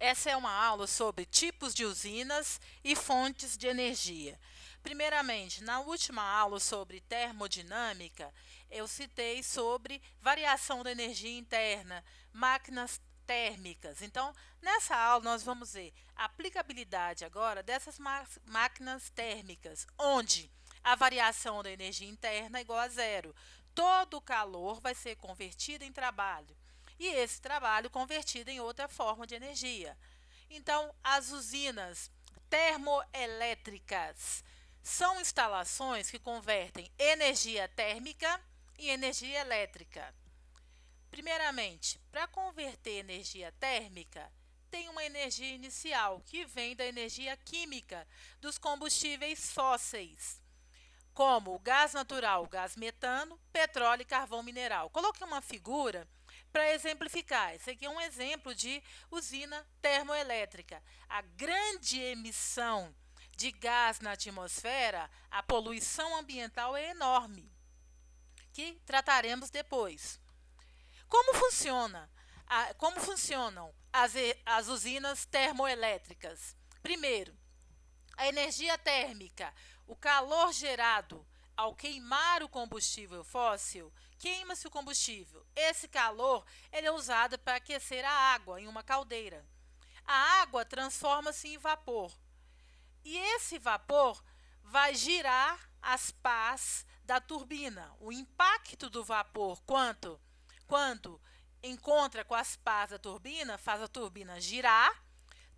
Essa é uma aula sobre tipos de usinas e fontes de energia. Primeiramente, na última aula sobre termodinâmica, eu citei sobre variação da energia interna, máquinas térmicas. Então, nessa aula nós vamos ver a aplicabilidade agora dessas máquinas térmicas, onde a variação da energia interna é igual a zero. Todo o calor vai ser convertido em trabalho e esse trabalho convertido em outra forma de energia. Então, as usinas termoelétricas são instalações que convertem energia térmica em energia elétrica. Primeiramente, para converter energia térmica, tem uma energia inicial que vem da energia química dos combustíveis fósseis, como o gás natural, o gás metano, petróleo e carvão mineral. Coloquei uma figura para exemplificar. Esse aqui é um exemplo de usina termoelétrica. A grande emissão de gás na atmosfera, a poluição ambiental é enorme, que trataremos depois. Como funciona? Como funcionam as usinas termoelétricas? Primeiro, a energia térmica, o calor gerado ao queimar o combustível fóssil, queima-se o combustível. Esse calor ele é usado para aquecer a água em uma caldeira. A água transforma-se em vapor. E esse vapor vai girar as pás da turbina. O impacto do vapor quando encontra com as pás da turbina, faz a turbina girar,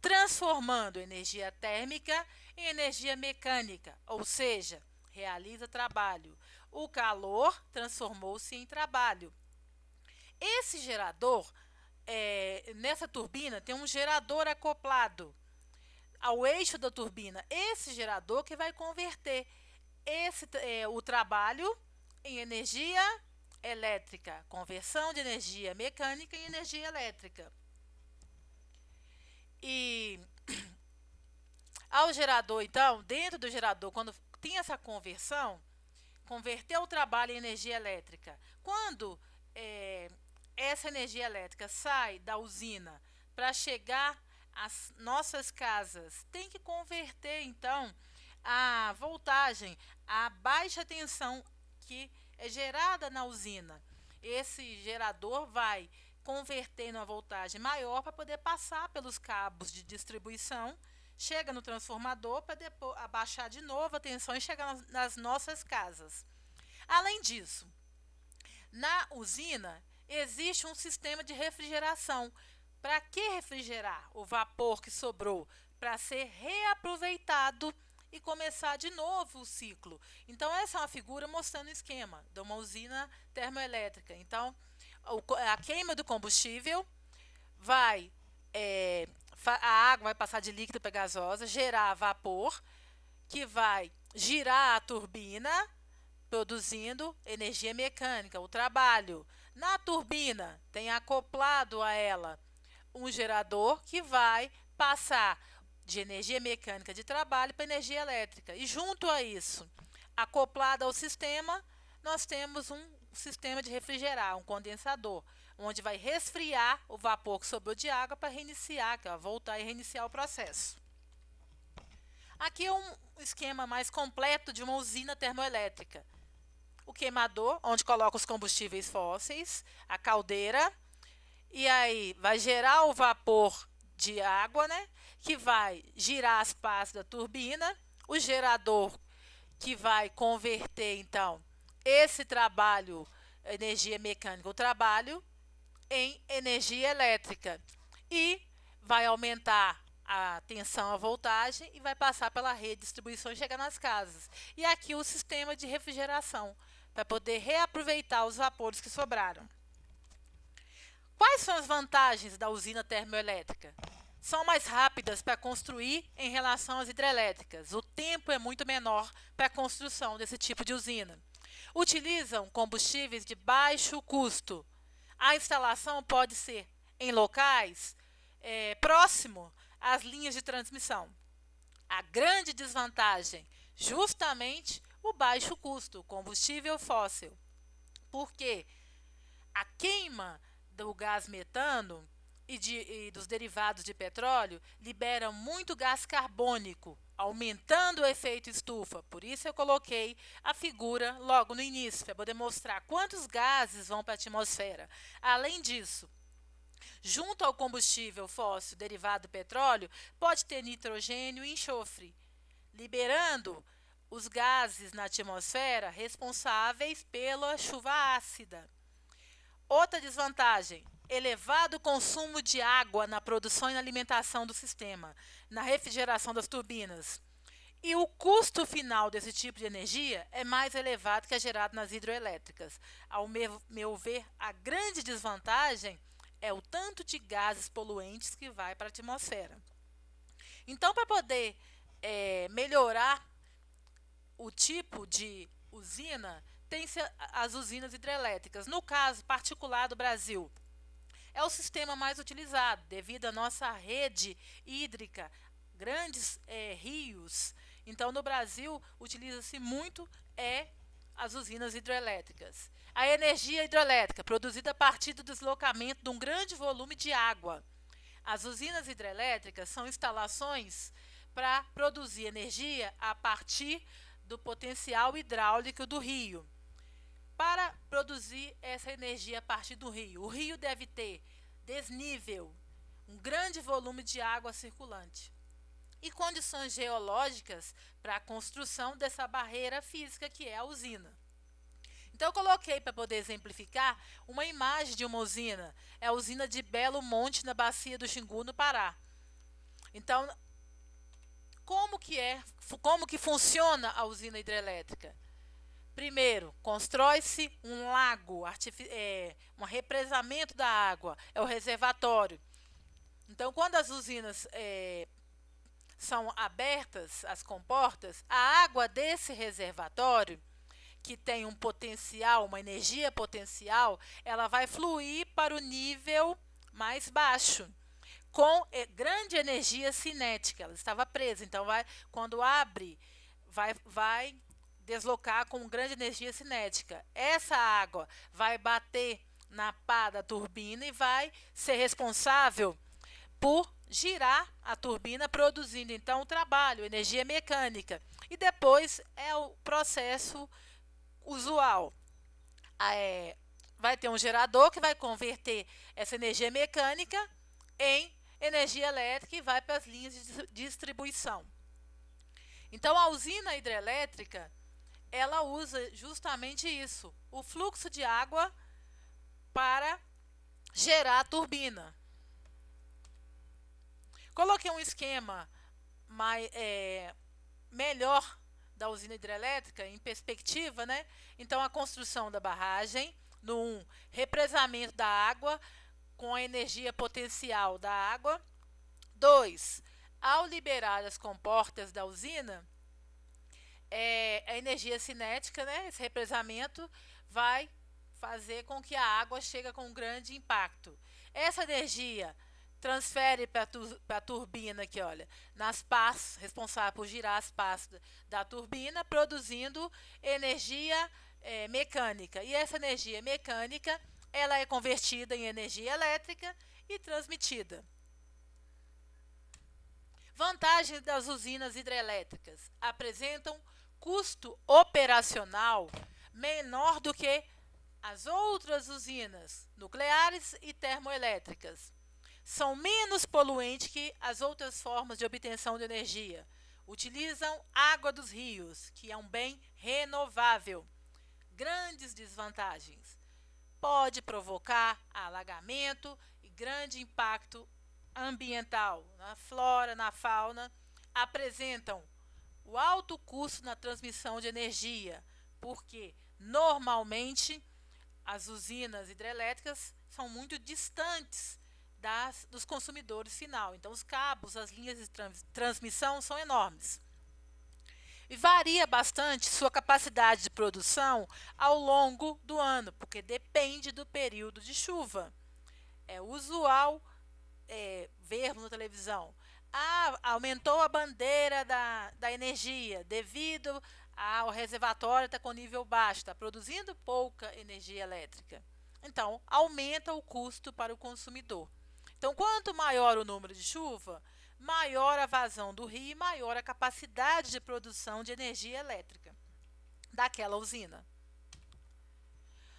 transformando energia térmica em energia mecânica, ou seja, realiza trabalho. O calor transformou-se em trabalho. Esse gerador, nessa turbina, tem um gerador acoplado ao eixo da turbina. Esse gerador que vai converter o trabalho em energia elétrica, conversão de energia mecânica em energia elétrica. E ao gerador, então, dentro do gerador, quando tem essa conversão, converter o trabalho em energia elétrica. Quando essa energia elétrica sai da usina para chegar às nossas casas, tem que converter, então, a voltagem, a baixa tensão que é gerada na usina. Esse gerador vai converter numa voltagem maior para poder passar pelos cabos de distribuição, chega no transformador para depois abaixar de novo a tensão e chegar nas nossas casas. Além disso, na usina existe um sistema de refrigeração. Para que refrigerar o vapor que sobrou? Para ser reaproveitado e começar de novo o ciclo. Então, essa é uma figura mostrando o esquema de uma usina termoelétrica. Então, a queima do combustível vai, a água vai passar de líquida para gasosa, gerar vapor, que vai girar a turbina, produzindo energia mecânica, o trabalho. Na turbina, tem acoplado a ela um gerador que vai passar de energia mecânica de trabalho para energia elétrica. E junto a isso, acoplado ao sistema, nós temos um sistema de refrigerar, um condensador, onde vai resfriar o vapor que sobrou de água para reiniciar, que é voltar e reiniciar o processo. Aqui é um esquema mais completo de uma usina termoelétrica. O queimador, onde coloca os combustíveis fósseis, a caldeira, e aí vai gerar o vapor de água, né? Que vai girar as pás da turbina, o gerador que vai converter, então, esse trabalho, energia mecânica, o trabalho, em energia elétrica. E vai aumentar a tensão, a voltagem e vai passar pela rede de distribuição e chegar nas casas. E aqui o sistema de refrigeração, para poder reaproveitar os vapores que sobraram. Quais são as vantagens da usina termoelétrica? São mais rápidas para construir em relação às hidrelétricas. O tempo é muito menor para a construção desse tipo de usina. Utilizam combustíveis de baixo custo. A instalação pode ser em locais próximo às linhas de transmissão. A grande desvantagem, justamente o baixo custo, o combustível fóssil. Porque a queima do gás metano e dos derivados de petróleo liberam muito gás carbônico, aumentando o efeito estufa. Por isso eu coloquei a figura logo no início, para poder mostrar quantos gases vão para a atmosfera. Além disso, junto ao combustível fóssil derivado do petróleo, pode ter nitrogênio e enxofre, liberando os gases na atmosfera responsáveis pela chuva ácida. Outra desvantagem: elevado consumo de água na produção e na alimentação do sistema, na refrigeração das turbinas. E o custo final desse tipo de energia é mais elevado que a gerado nas hidroelétricas. Ao meu ver, a grande desvantagem é o tanto de gases poluentes que vai para a atmosfera. Então, para poder melhorar o tipo de usina, tem-se as usinas hidrelétricas. No caso particular do Brasil, é o sistema mais utilizado, devido à nossa rede hídrica, grandes rios. Então, no Brasil, utiliza-se muito as usinas hidrelétricas. A energia hidrelétrica, produzida a partir do deslocamento de um grande volume de água. As usinas hidrelétricas são instalações para produzir energia a partir do potencial hidráulico do rio. Para produzir essa energia a partir do rio, o rio deve ter desnível, um grande volume de água circulante e condições geológicas para a construção dessa barreira física que é a usina. Então, eu coloquei, para poder exemplificar, uma imagem de uma usina. É a usina de Belo Monte, na bacia do Xingu, no Pará. Então, como que funciona a usina hidrelétrica? Primeiro, constrói-se um lago, um represamento da água, é o reservatório. Então, quando as usinas são abertas, as comportas, a água desse reservatório, que tem um potencial, uma energia potencial, ela vai fluir para o nível mais baixo, com grande energia cinética. Ela estava presa, então quando abre, vai deslocar com grande energia cinética. Essa água vai bater na pá da turbina e vai ser responsável por girar a turbina, produzindo então o trabalho, energia mecânica. E depois é o processo usual. Vai ter um gerador que vai converter essa energia mecânica em energia elétrica e vai para as linhas de distribuição. Então, a usina hidrelétrica, ela usa justamente isso, o fluxo de água para gerar a turbina. Coloquei um esquema melhor da usina hidrelétrica em perspectiva, né? Então, a construção da barragem, no represamento da água com a energia potencial da água. 2, ao liberar as comportas da usina, a energia cinética, né? Esse represamento vai fazer com que a água chegue com um grande impacto. Essa energia transfere para a turbina aqui, olha, nas pás, responsável por girar as pás da turbina, produzindo energia mecânica. E essa energia mecânica, ela é convertida em energia elétrica e transmitida. Vantagens das usinas hidrelétricas: apresentam custo operacional menor do que as outras usinas nucleares e termoelétricas. São menos poluentes que as outras formas de obtenção de energia. Utilizam água dos rios, que é um bem renovável. Grandes desvantagens: pode provocar alagamento e grande impacto ambiental na flora, na fauna. Apresentam o alto custo na transmissão de energia, porque normalmente as usinas hidrelétricas são muito distantes dos consumidores final. Então, os cabos, as linhas de transmissão são enormes. E varia bastante sua capacidade de produção ao longo do ano, porque depende do período de chuva. É usual vermos na televisão: aumentou a bandeira da energia devido ao reservatório estar com nível baixo, está produzindo pouca energia elétrica. Então, aumenta o custo para o consumidor. Então, quanto maior o número de chuva, maior a vazão do rio e maior a capacidade de produção de energia elétrica daquela usina.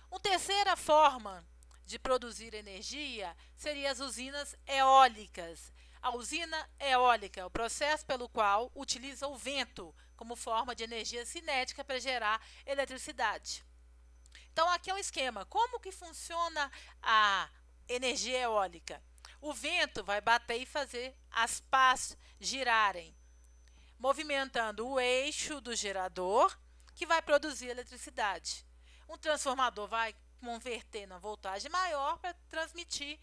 Uma terceira forma de produzir energia seria as usinas eólicas. A usina eólica é o processo pelo qual utiliza o vento como forma de energia cinética para gerar eletricidade. Então, aqui é um esquema. Como que funciona a energia eólica? O vento vai bater e fazer as pás girarem, movimentando o eixo do gerador, que vai produzir eletricidade. Um transformador vai converter na voltagem maior para transmitir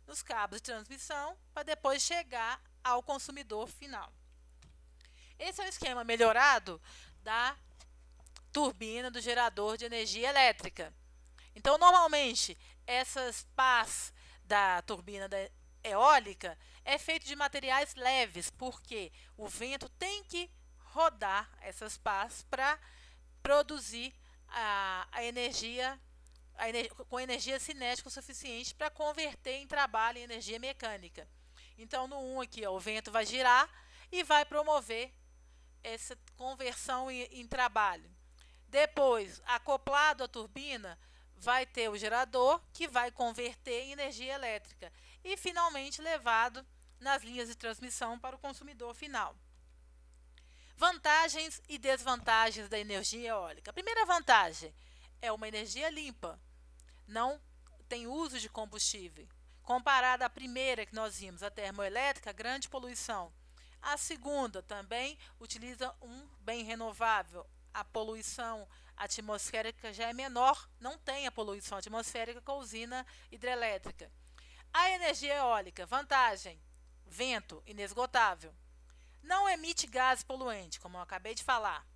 nos cabos de transmissão, para depois chegar ao consumidor final. Esse é o esquema melhorado da turbina do gerador de energia elétrica. Então, normalmente, essas pás da turbina eólica é feito de materiais leves, porque o vento tem que rodar essas pás para produzir a energia com energia cinética o suficiente para converter em trabalho em energia mecânica. Então, no 1 aqui, ó, o vento vai girar e vai promover essa conversão em trabalho. Depois, acoplado à turbina, vai ter o gerador, que vai converter em energia elétrica. E, finalmente, levado nas linhas de transmissão para o consumidor final. Vantagens e desvantagens da energia eólica. A primeira vantagem é uma energia limpa. Não tem uso de combustível. Comparada à primeira que nós vimos, a termoelétrica, grande poluição. A segunda também utiliza um bem renovável. A poluição atmosférica já é menor, não tem a poluição atmosférica com a usina hidrelétrica. A energia eólica, vantagem, vento inesgotável. Não emite gás poluente, como eu acabei de falar.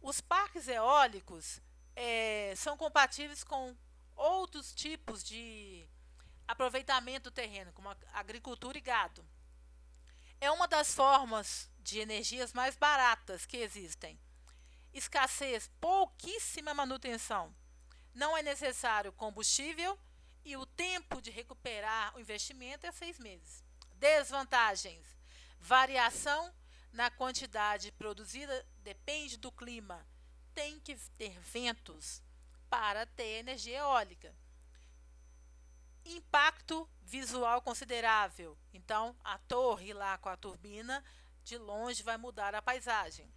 Os parques eólicos são compatíveis com outros tipos de aproveitamento do terreno, como a agricultura e gado. É uma das formas de energias mais baratas que existem. Escassez, pouquíssima manutenção. Não é necessário combustível e o tempo de recuperar o investimento é 6 meses. Desvantagens. Variação na quantidade produzida depende do clima. Tem que ter ventos para ter energia eólica. Impacto visual considerável. Então, a torre lá com a turbina, de longe vai mudar a paisagem.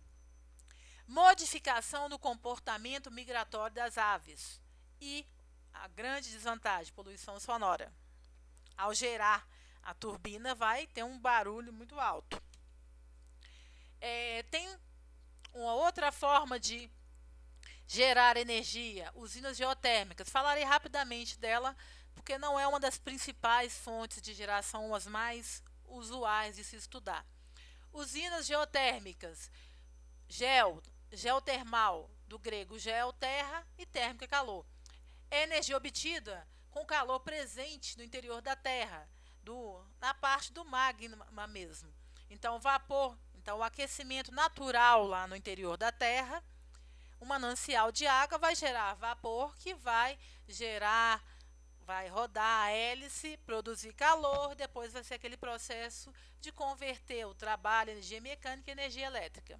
Modificação no comportamento migratório das aves. E a grande desvantagem, poluição sonora. Ao gerar a turbina, vai ter um barulho muito alto. Tem uma outra forma de gerar energia, usinas geotérmicas. Falarei rapidamente dela, porque não é uma das principais fontes de geração, as mais usuais de se estudar. Usinas geotérmicas, geotermal, do grego geo, terra, e térmica, calor. É energia obtida com calor presente no interior da terra, na parte do magma mesmo. Então, vapor, então o aquecimento natural lá no interior da terra, um manancial de água vai gerar vapor que vai rodar a hélice, produzir calor, depois vai ser aquele processo de converter o trabalho, energia mecânica em energia elétrica.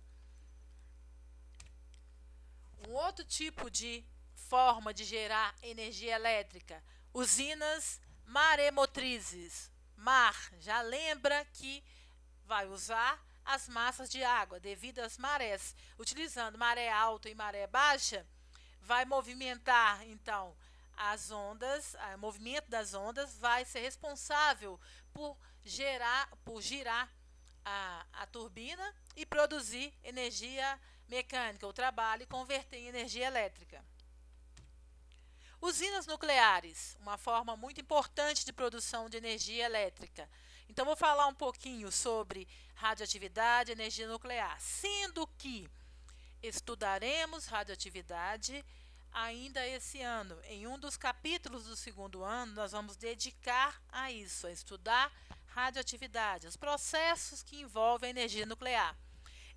Um outro tipo de forma de gerar energia elétrica, usinas maremotrizes. Mar, já lembra que vai usar as massas de água devido às marés. Utilizando maré alta e maré baixa, vai movimentar, então, as ondas, o movimento das ondas vai ser responsável por girar a turbina e produzir energia mecânica, o trabalho, e converter em energia elétrica. Usinas nucleares, uma forma muito importante de produção de energia elétrica. Então, vou falar um pouquinho sobre radioatividade e energia nuclear, sendo que estudaremos radioatividade ainda esse ano. Em um dos capítulos do segundo ano, nós vamos dedicar a isso, a estudar radioatividade, os processos que envolvem a energia nuclear.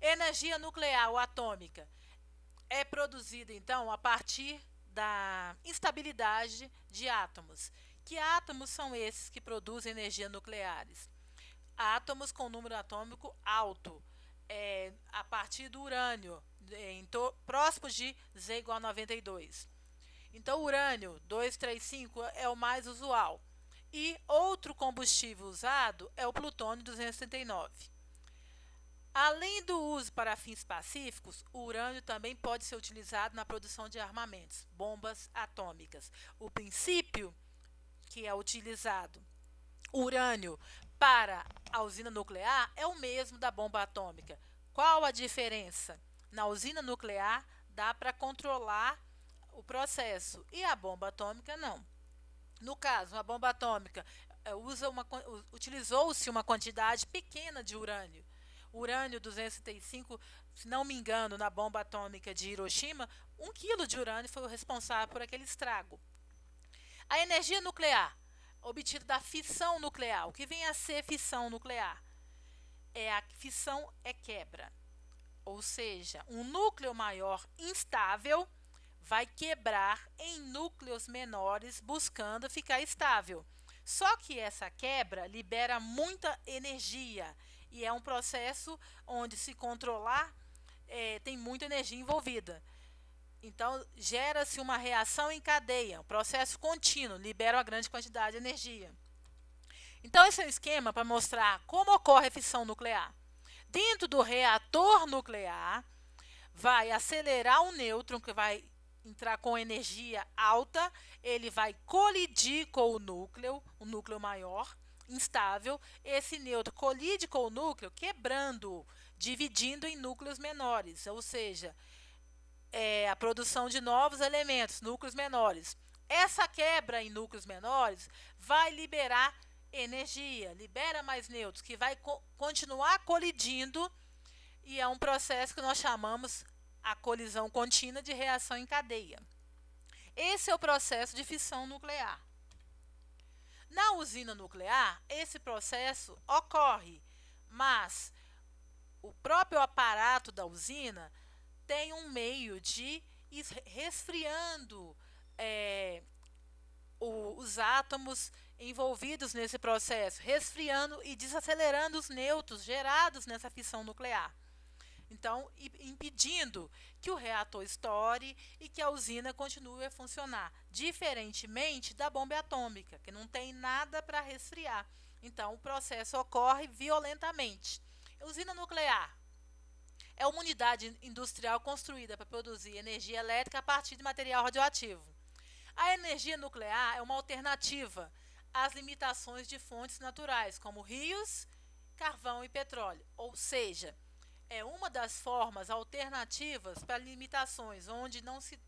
Energia nuclear ou atômica é produzida, então, a partir da instabilidade de átomos. Que átomos são esses que produzem energia nucleares? Átomos com número atômico alto, a partir do urânio, próximos de Z igual a 92. Então, o urânio 235 é o mais usual. E outro combustível usado é o plutônio 239. Além do uso para fins pacíficos, o urânio também pode ser utilizado na produção de armamentos, bombas atômicas. O princípio que é utilizado urânio para a usina nuclear é o mesmo da bomba atômica. Qual a diferença? Na usina nuclear dá para controlar o processo e a bomba atômica não. No caso, a bomba atômica utilizou-se uma quantidade pequena de urânio. Urânio 235, se não me engano, na bomba atômica de Hiroshima, 1 quilo de urânio foi o responsável por aquele estrago. A energia nuclear, obtida da fissão nuclear. O que vem a ser fissão nuclear? A fissão é quebra. Ou seja, um núcleo maior instável vai quebrar em núcleos menores buscando ficar estável. Só que essa quebra libera muita energia e é um processo onde se controlar tem muita energia envolvida. Então, gera-se uma reação em cadeia, um processo contínuo, libera uma grande quantidade de energia. Então, esse é um esquema para mostrar como ocorre a fissão nuclear. Dentro do reator nuclear, vai acelerar um nêutron que vai entrar com energia alta, ele vai colidir com o núcleo maior, instável. Esse nêutron colide com o núcleo, quebrando, dividindo em núcleos menores, ou seja, a produção de novos elementos, núcleos menores. Essa quebra em núcleos menores vai liberar energia, libera mais nêutrons, que vai continuar colidindo, e é um processo que nós chamamos a colisão contínua de reação em cadeia. Esse é o processo de fissão nuclear. Na usina nuclear, esse processo ocorre, mas o próprio aparato da usina tem um meio de ir resfriando os átomos envolvidos nesse processo, resfriando e desacelerando os nêutrons gerados nessa fissão nuclear. Então, impedindo que o reator estoure e que a usina continue a funcionar, diferentemente da bomba atômica, que não tem nada para resfriar. Então, o processo ocorre violentamente. Usina nuclear é uma unidade industrial construída para produzir energia elétrica a partir de material radioativo. A energia nuclear é uma alternativa às limitações de fontes naturais, como rios, carvão e petróleo. Ou seja, é uma das formas alternativas para limitações onde não se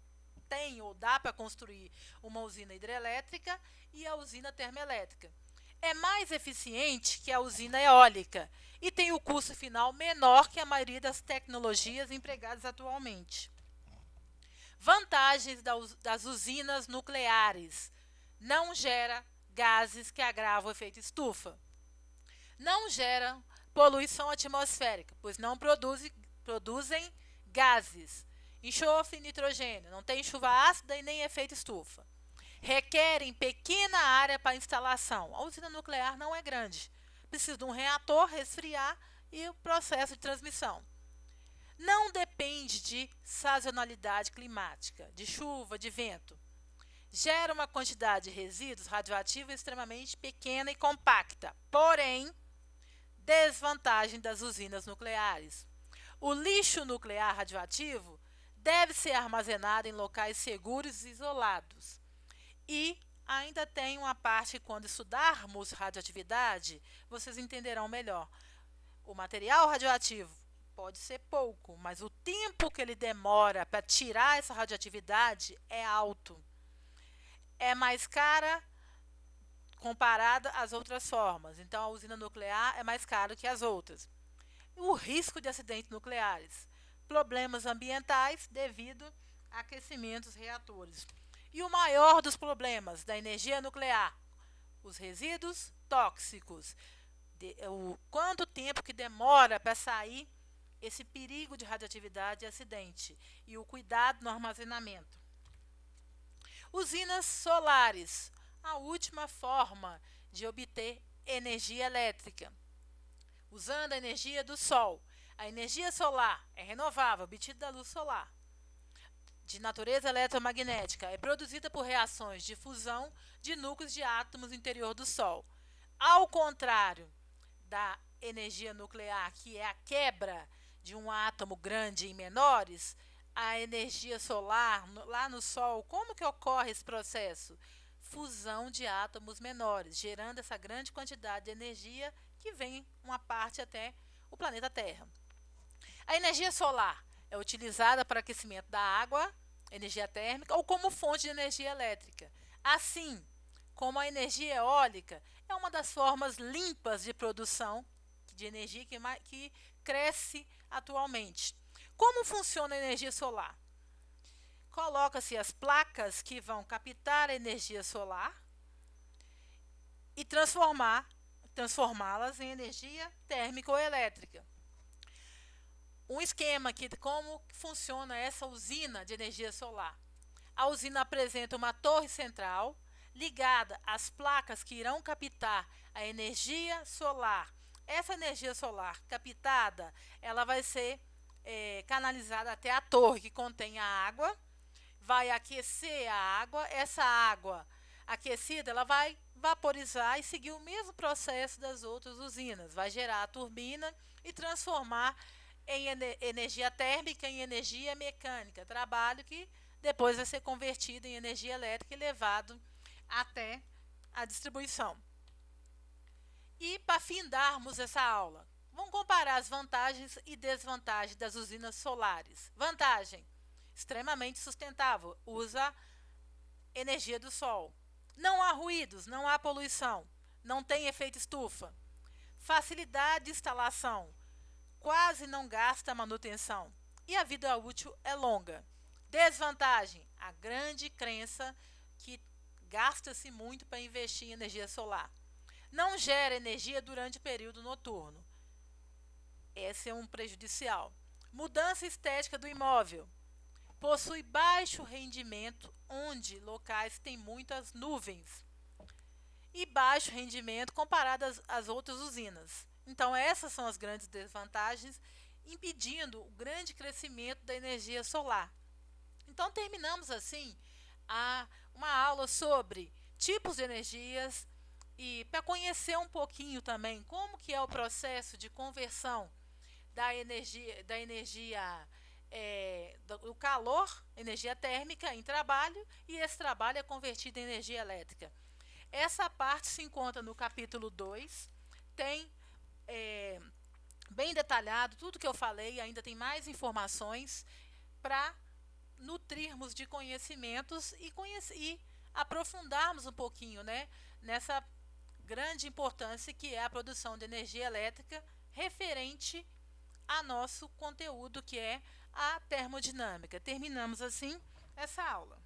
tem ou dá para construir uma usina hidrelétrica e a usina termoelétrica. É mais eficiente que a usina eólica e tem o custo final menor que a maioria das tecnologias empregadas atualmente. Vantagens das usinas nucleares: não gera gases que agravam o efeito estufa, não gera poluição atmosférica, pois não produzem gases, enxofre e nitrogênio, não tem chuva ácida e nem efeito estufa. Requerem pequena área para instalação. A usina nuclear não é grande. Precisa de um reator, resfriar e o processo de transmissão. Não depende de sazonalidade climática, de chuva, de vento. Gera uma quantidade de resíduos radioativos extremamente pequena e compacta. Porém, desvantagem das usinas nucleares: o lixo nuclear radioativo deve ser armazenado em locais seguros e isolados. E ainda tem uma parte que, quando estudarmos radioatividade, vocês entenderão melhor. O material radioativo pode ser pouco, mas o tempo que ele demora para tirar essa radioatividade é alto. É mais cara comparada às outras formas. Então, a usina nuclear é mais cara que as outras. O risco de acidentes nucleares: problemas ambientais devido a aquecimento dos reatores. E o maior dos problemas da energia nuclear: os resíduos tóxicos. Quanto tempo que demora para sair esse perigo de radioatividade e acidente. E o cuidado no armazenamento. Usinas solares. a última forma de obter energia elétrica, usando a energia do Sol. A energia solar é renovável, obtida da luz solar, de natureza eletromagnética, é produzida por reações de fusão de núcleos de átomos no interior do Sol. Ao contrário da energia nuclear, que é a quebra de um átomo grande em menores, a energia solar, lá no Sol, como que ocorre esse processo? Fusão de átomos menores, gerando essa grande quantidade de energia que vem uma parte até o planeta Terra. A energia solar é utilizada para aquecimento da água, energia térmica, ou como fonte de energia elétrica. Assim como a energia eólica é uma das formas limpas de produção de energia que cresce atualmente. Como funciona a energia solar? Coloca-se as placas que vão captar a energia solar e transformá-las em energia térmica ou elétrica. Um esquema que como funciona essa usina de energia solar. A usina apresenta uma torre central ligada às placas que irão captar a energia solar. Essa energia solar captada, ela vai ser canalizada até a torre que contém a água, vai aquecer a água, essa água aquecida, ela vai vaporizar e seguir o mesmo processo das outras usinas, vai gerar a turbina e transformar em energia térmica em energia mecânica, trabalho que depois vai ser convertido em energia elétrica e levado até a distribuição. E para findarmos essa aula, vamos comparar as vantagens e desvantagens das usinas solares. Vantagem: extremamente sustentável, usa energia do sol. Não há ruídos, não há poluição, não tem efeito estufa. Facilidade de instalação, quase não gasta manutenção e a vida útil é longa. Desvantagem: a grande crença que gasta-se muito para investir em energia solar. Não gera energia durante o período noturno. Esse é um prejudicial. Mudança estética do imóvel. Possui baixo rendimento onde locais têm muitas nuvens. E baixo rendimento comparado às outras usinas. Então, essas são as grandes desvantagens, impedindo o grande crescimento da energia solar. Então, terminamos assim uma aula sobre tipos de energias e para conhecer um pouquinho também como que é o processo de conversão do calor, energia térmica em trabalho, e esse trabalho é convertido em energia elétrica. Essa parte se encontra no capítulo 2, tem bem detalhado tudo que eu falei, ainda tem mais informações para nutrirmos de conhecimentos e aprofundarmos um pouquinho, né, nessa grande importância que é a produção de energia elétrica referente a nosso conteúdo, que é a termodinâmica. Terminamos assim essa aula.